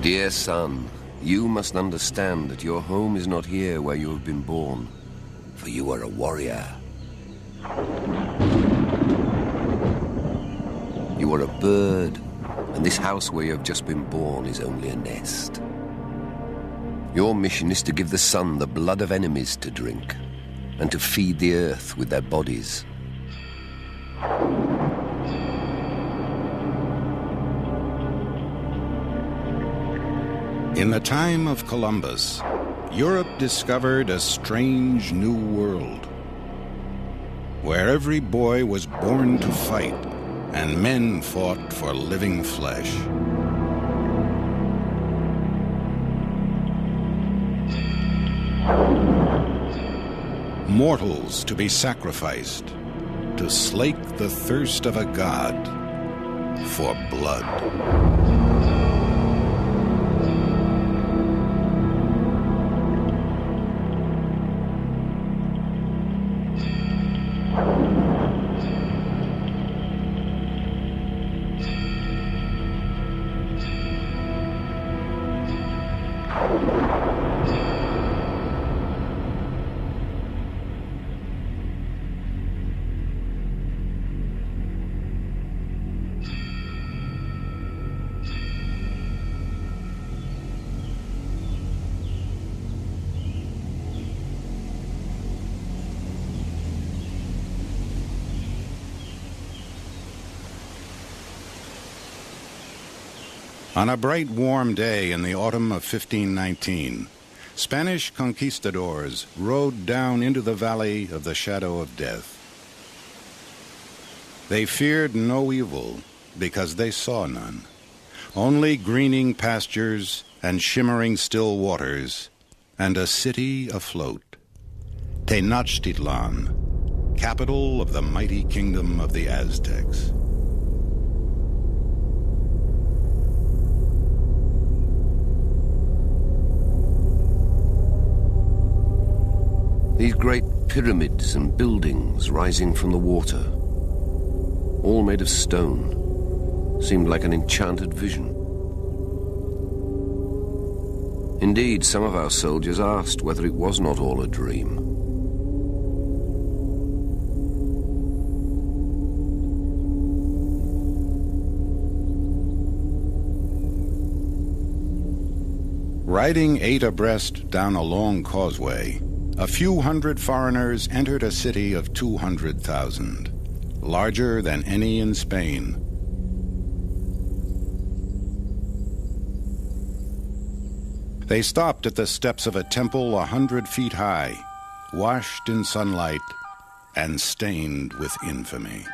Dear son, you must understand that your home is not here where you have been born, for you are a warrior. You are a bird, and this house where you have just been born is only a nest. Your mission is to give the sun the blood of enemies to drink, and to feed the earth with their bodies. In the time of Columbus, Europe discovered a strange new world, where every boy was born to fight, and men fought for living flesh. Mortals to be sacrificed, to slake the thirst of a god for blood. On a bright, warm day in the autumn of 1519, Spanish conquistadors rode down into the valley of the shadow of death. They feared no evil because they saw none, only greening pastures and shimmering still waters, and a city afloat, Tenochtitlan, capital of the mighty kingdom of the Aztecs. These great pyramids and buildings rising from the water, all made of stone, seemed like an enchanted vision. Indeed, some of our soldiers asked whether it was not all a dream. Riding 8 abreast down a long causeway, a few hundred foreigners entered a city of 200,000, larger than any in Spain. They stopped at the steps of a temple 100 feet high, washed in sunlight and stained with infamy.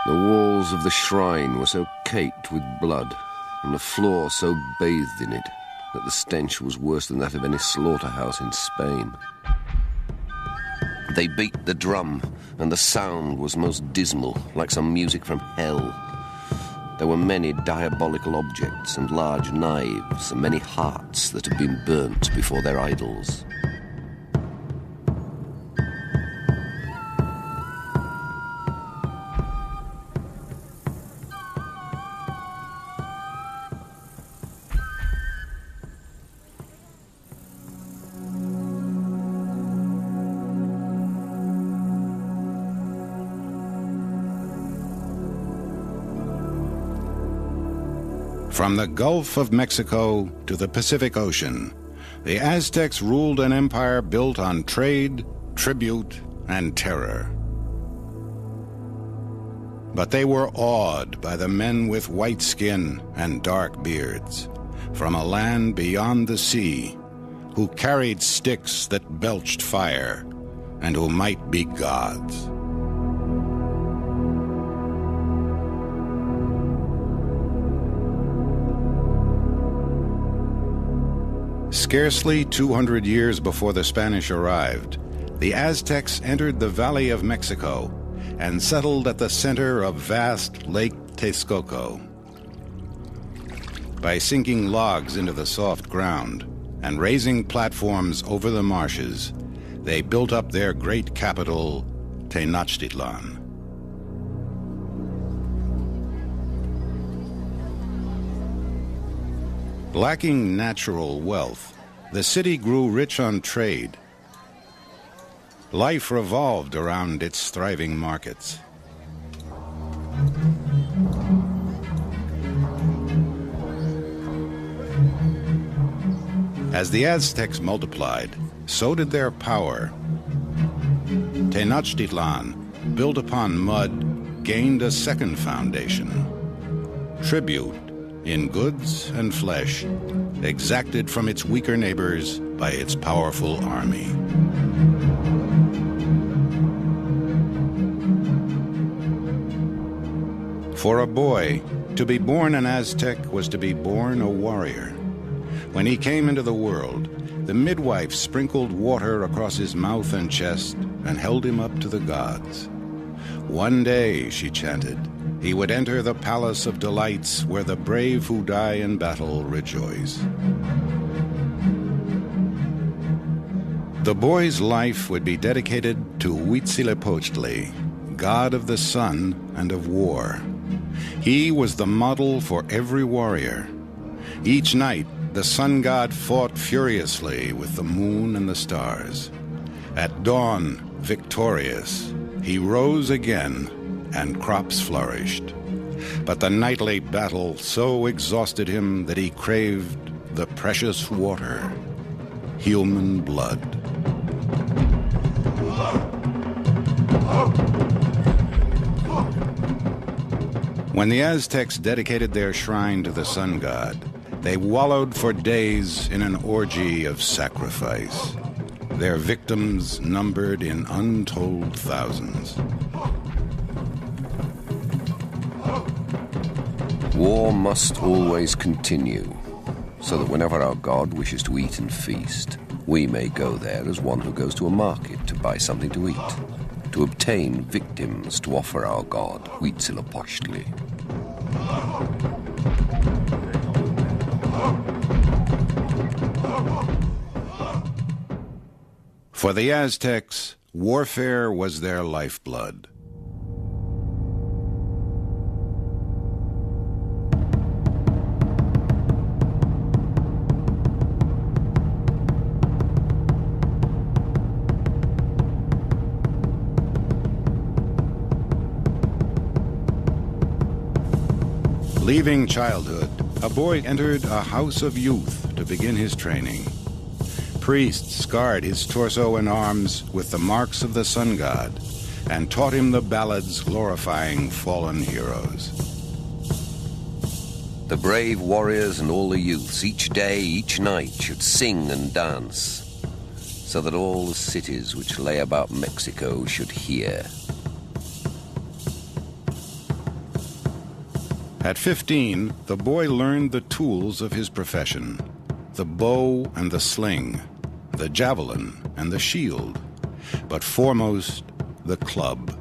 The walls of the shrine were so caked with blood, and the floor so bathed in it, that the stench was worse than that of any slaughterhouse in Spain. They beat the drum, and the sound was most dismal, like some music from hell. There were many diabolical objects, and large knives, and many hearts that had been burnt before their idols. From the Gulf of Mexico to the Pacific Ocean, the Aztecs ruled an empire built on trade, tribute, and terror. But they were awed by the men with white skin and dark beards from a land beyond the sea, who carried sticks that belched fire and who might be gods. Scarcely 200 years before the Spanish arrived, the Aztecs entered the Valley of Mexico and settled at the center of vast Lake Texcoco. By sinking logs into the soft ground and raising platforms over the marshes, they built up their great capital, Tenochtitlan. Lacking natural wealth, the city grew rich on trade. Life revolved around its thriving markets. As the Aztecs multiplied, so did their power. Tenochtitlan, built upon mud, gained a second foundation. Tribute, in goods and flesh, exacted from its weaker neighbors by its powerful army. For a boy, to be born an Aztec was to be born a warrior. When he came into the world, the midwife sprinkled water across his mouth and chest and held him up to the gods. One day, she chanted, he would enter the palace of delights where the brave who die in battle rejoice. The boy's life would be dedicated to Huitzilopochtli, god of the sun and of war. He was the model for every warrior. Each night, the sun god fought furiously with the moon and the stars. At dawn, victorious, he rose again, and crops flourished. But the nightly battle so exhausted him that he craved the precious water, human blood. When the Aztecs dedicated their shrine to the sun god, they wallowed for days in an orgy of sacrifice. Their victims numbered in untold thousands. War must always continue, so that whenever our god wishes to eat and feast, we may go there as one who goes to a market to buy something to eat, to obtain victims to offer our god, Huitzilopochtli. For the Aztecs, warfare was their lifeblood. Leaving childhood, a boy entered a house of youth to begin his training. Priests scarred his torso and arms with the marks of the sun god and taught him the ballads glorifying fallen heroes. The brave warriors and all the youths, each day, each night, should sing and dance, so that all the cities which lay about Mexico should hear. At 15, the boy learned the tools of his profession: the bow and the sling, the javelin and the shield, but foremost, the club.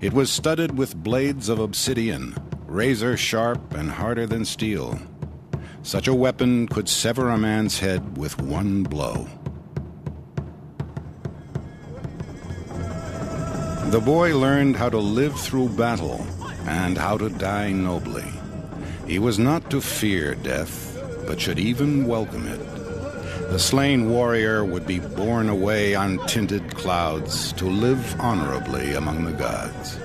It was studded with blades of obsidian, razor sharp and harder than steel. Such a weapon could sever a man's head with one blow. The boy learned how to live through battle and how to die nobly. He was not to fear death, but should even welcome it. The slain warrior would be borne away on tinted clouds to live honorably among the gods.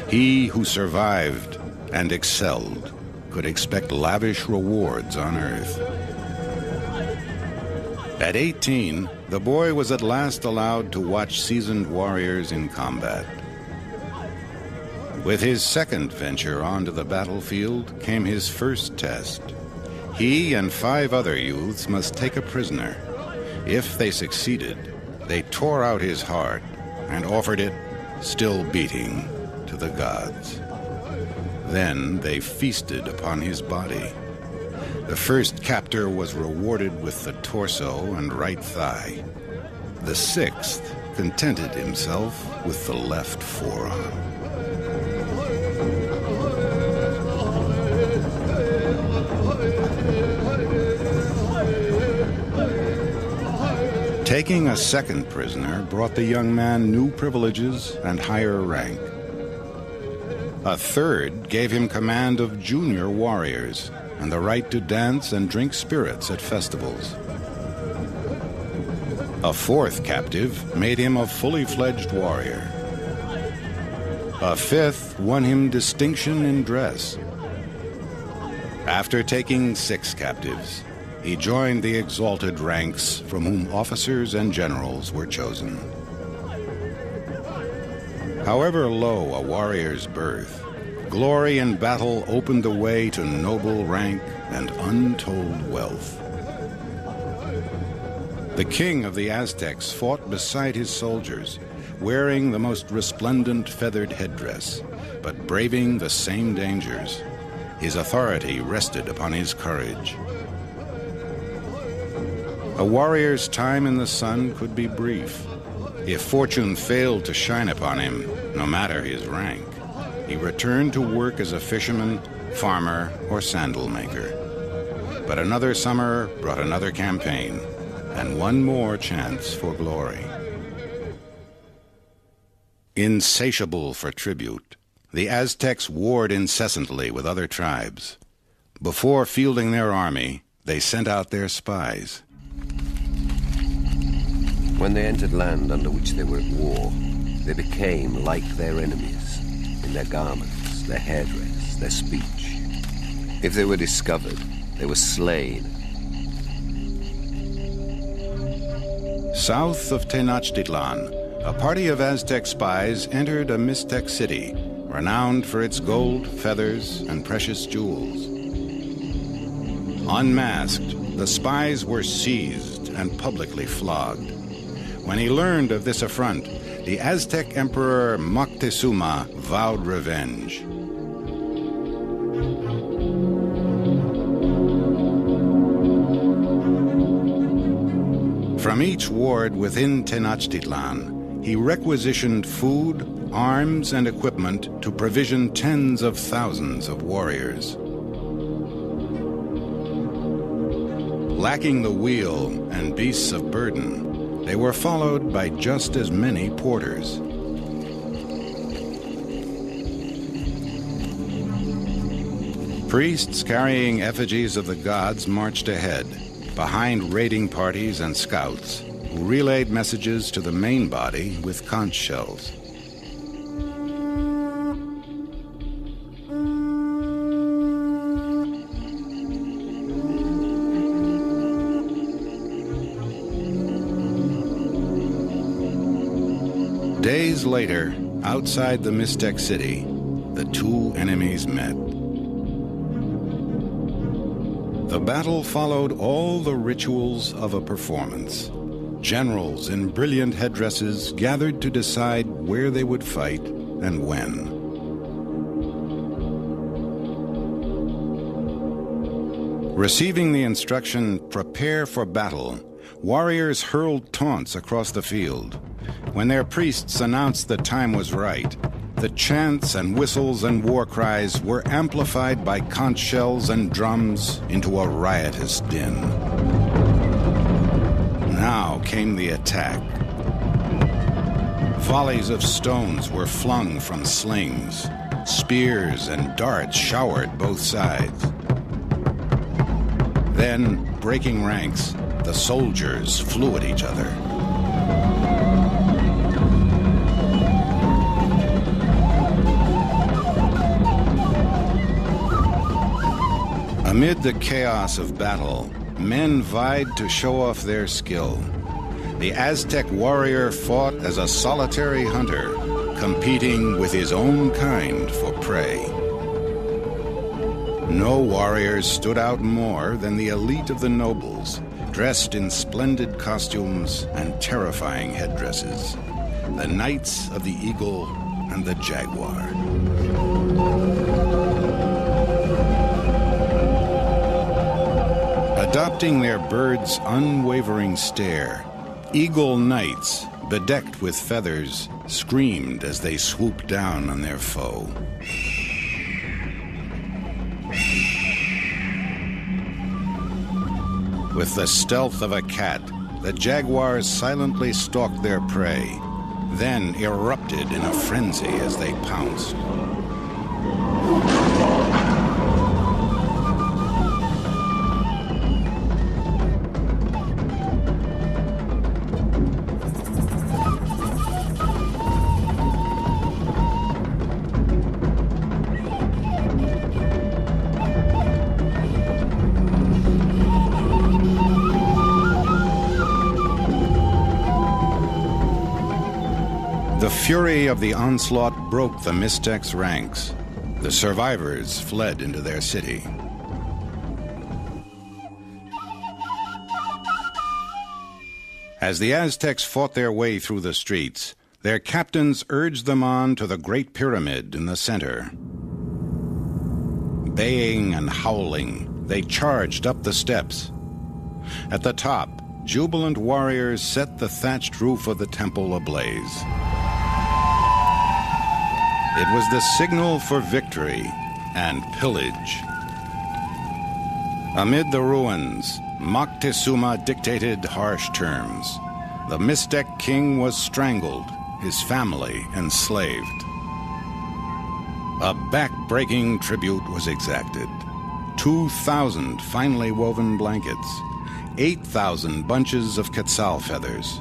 He who survived and excelled could expect lavish rewards on earth. At 18, the boy was at last allowed to watch seasoned warriors in combat. With his second venture onto the battlefield came his first test. He and 5 other youths must take a prisoner. If they succeeded, they tore out his heart and offered it, still beating, to the gods. Then they feasted upon his body. The first captor was rewarded with the torso and right thigh. The 6th contented himself with the left forearm. Taking a second prisoner brought the young man new privileges and higher rank. A third gave him command of junior warriors and the right to dance and drink spirits at festivals. A fourth captive made him a fully fledged warrior. A fifth won him distinction in dress. After taking 6 captives, he joined the exalted ranks from whom officers and generals were chosen. However low a warrior's birth, glory in battle opened the way to noble rank and untold wealth. The king of the Aztecs fought beside his soldiers, wearing the most resplendent feathered headdress, but braving the same dangers. His authority rested upon his courage. A warrior's time in the sun could be brief. If fortune failed to shine upon him, no matter his rank, he returned to work as a fisherman, farmer, or sandal maker. But another summer brought another campaign, and one more chance for glory. Insatiable for tribute, the Aztecs warred incessantly with other tribes. Before fielding their army, they sent out their spies. When they entered land under which they were at war, they became like their enemies, in their garments, their hairdress, their speech. If they were discovered, they were slain. South of Tenochtitlan, a party of Aztec spies entered a Mixtec city, renowned for its gold, feathers, and precious jewels. Unmasked, the spies were seized and publicly flogged. When he learned of this affront, the Aztec Emperor Moctezuma vowed revenge. From each ward within Tenochtitlan, he requisitioned food, arms, and equipment to provision tens of thousands of warriors. Lacking the wheel and beasts of burden, they were followed by just as many porters. Priests carrying effigies of the gods marched ahead, behind raiding parties and scouts, who relayed messages to the main body with conch shells. Days later, outside the Mixtec city, the two enemies met. The battle followed all the rituals of a performance. Generals in brilliant headdresses gathered to decide where they would fight and when. Receiving the instruction, "Prepare for battle," warriors hurled taunts across the field. When their priests announced the time was right, the chants and whistles and war cries were amplified by conch shells and drums into a riotous din. Now came the attack. Volleys of stones were flung from slings. Spears and darts showered both sides. Then, breaking ranks, the soldiers flew at each other. Amid the chaos of battle, men vied to show off their skill. The Aztec warrior fought as a solitary hunter, competing with his own kind for prey. No warriors stood out more than the elite of the nobles, dressed in splendid costumes and terrifying headdresses, the Knights of the Eagle and the Jaguar. Adopting their bird's unwavering stare, eagle knights, bedecked with feathers, screamed as they swooped down on their foe. With the stealth of a cat, the jaguars silently stalked their prey, then erupted in a frenzy as they pounced. The fury of the onslaught broke the Mixtecs' ranks. The survivors fled into their city. As the Aztecs fought their way through the streets, their captains urged them on to the Great Pyramid in the center. Baying and howling, they charged up the steps. At the top, jubilant warriors set the thatched roof of the temple ablaze. It was the signal for victory and pillage. Amid the ruins, Moctezuma dictated harsh terms. The Mixtec king was strangled, his family enslaved. A back-breaking tribute was exacted. 2,000 finely woven blankets, 8,000 bunches of quetzal feathers,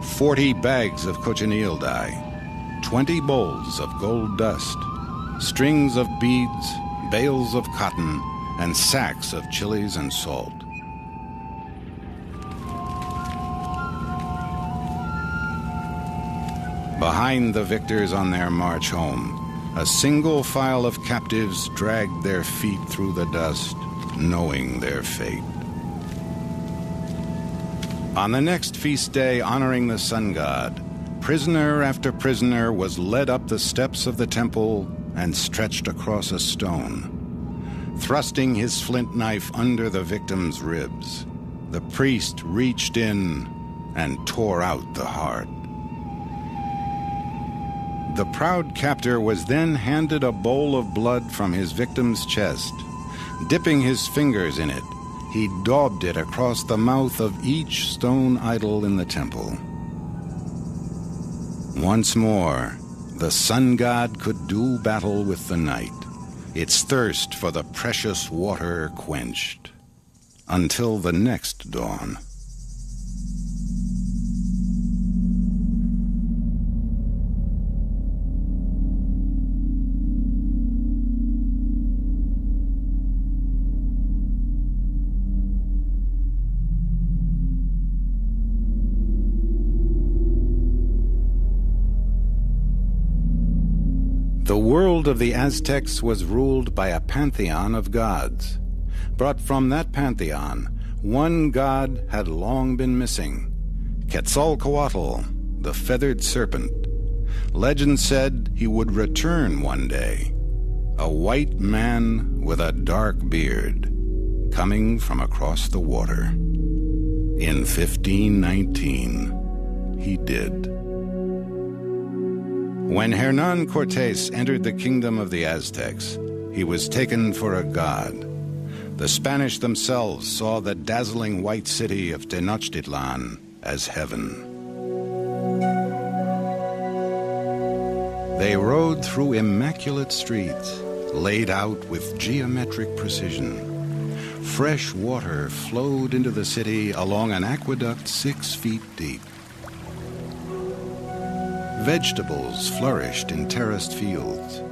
40 bags of cochineal dye, 20 bowls of gold dust, strings of beads, bales of cotton, and sacks of chilies and salt. Behind the victors on their march home, a single file of captives dragged their feet through the dust, knowing their fate. On the next feast day honoring the sun god, prisoner after prisoner was led up the steps of the temple and stretched across a stone. Thrusting his flint knife under the victim's ribs, the priest reached in and tore out the heart. The proud captor was then handed a bowl of blood from his victim's chest. Dipping his fingers in it, he daubed it across the mouth of each stone idol in the temple. Once more, the sun god could do battle with the night, its thirst for the precious water quenched, until the next dawn. The world of the Aztecs was ruled by a pantheon of gods. But from that pantheon, one god had long been missing: Quetzalcoatl, the feathered serpent. Legend said he would return one day, a white man with a dark beard, coming from across the water. In 1519, he did. When Hernán Cortés entered the kingdom of the Aztecs, he was taken for a god. The Spanish themselves saw the dazzling white city of Tenochtitlan as heaven. They rode through immaculate streets, laid out with geometric precision. Fresh water flowed into the city along an aqueduct 6 feet deep. Vegetables flourished in terraced fields.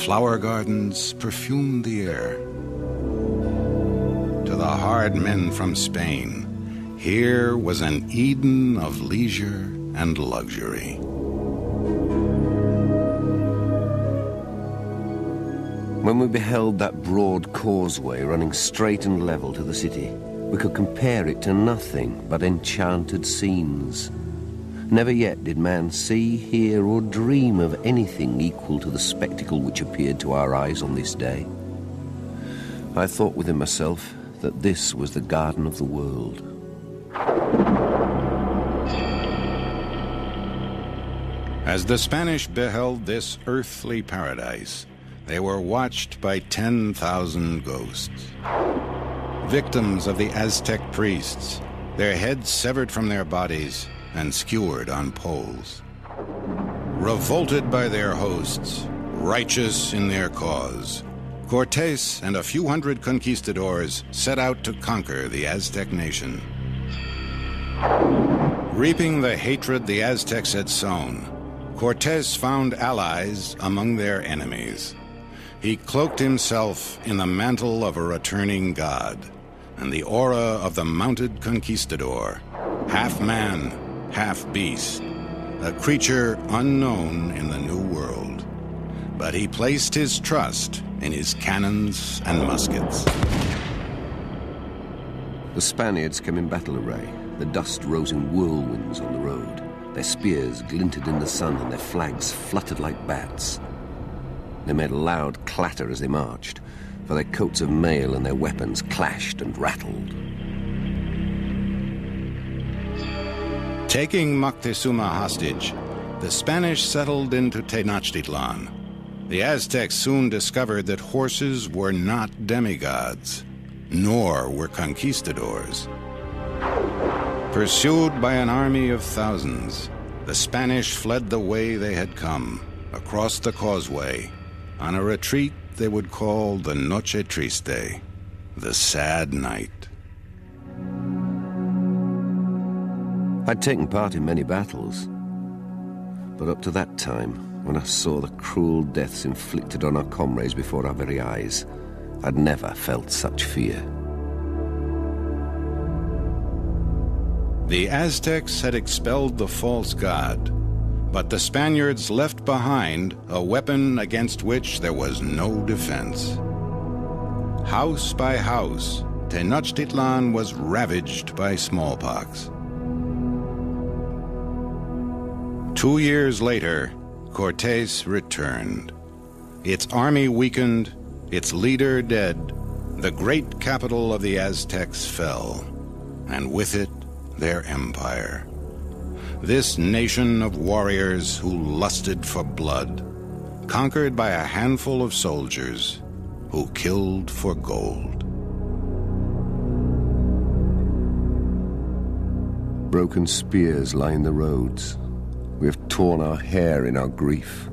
Flower gardens perfumed the air. To the hard men from Spain, here was an Eden of leisure and luxury. When we beheld that broad causeway running straight and level to the city, we could compare it to nothing but enchanted scenes. Never yet did man see, hear, or dream of anything equal to the spectacle which appeared to our eyes on this day. I thought within myself that this was the garden of the world. As the Spanish beheld this earthly paradise, they were watched by 10,000 ghosts. Victims of the Aztec priests, their heads severed from their bodies and skewered on poles. Revolted by their hosts, righteous in their cause, Cortés and a few hundred conquistadors set out to conquer the Aztec nation. Reaping the hatred the Aztecs had sown, Cortés found allies among their enemies. He cloaked himself in the mantle of a returning god and the aura of the mounted conquistador, half man, half beast, a creature unknown in the New World. But he placed his trust in his cannons and muskets. The Spaniards came in battle array. The dust rose in whirlwinds on the road. Their spears glinted in the sun and their flags fluttered like bats. They made a loud clatter as they marched, for their coats of mail and their weapons clashed and rattled. Taking Moctezuma hostage, the Spanish settled into Tenochtitlan. The Aztecs soon discovered that horses were not demigods, nor were conquistadors. Pursued by an army of thousands, the Spanish fled the way they had come, across the causeway, on a retreat they would call the Noche Triste, the sad night. I'd taken part in many battles, but up to that time, when I saw the cruel deaths inflicted on our comrades before our very eyes, I'd never felt such fear. The Aztecs had expelled the false god, but the Spaniards left behind a weapon against which there was no defense. House by house, Tenochtitlan was ravaged by smallpox. 2 years later, Cortés returned. Its army weakened, its leader dead, the great capital of the Aztecs fell, and with it, their empire. This nation of warriors who lusted for blood, conquered by a handful of soldiers who killed for gold. Broken spears line the roads. We have torn our hair in our grief.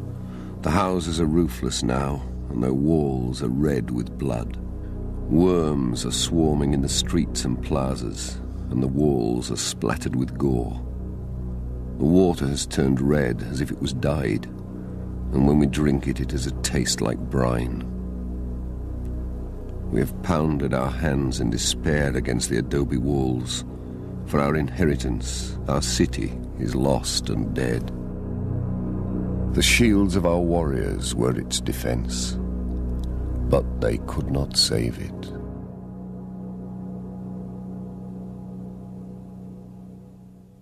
The houses are roofless now, and their walls are red with blood. Worms are swarming in the streets and plazas, and the walls are splattered with gore. The water has turned red as if it was dyed, and when we drink it, it has a taste like brine. We have pounded our hands in despair against the adobe walls, for our inheritance, our city, is lost and dead. The shields of our warriors were its defense, but they could not save it.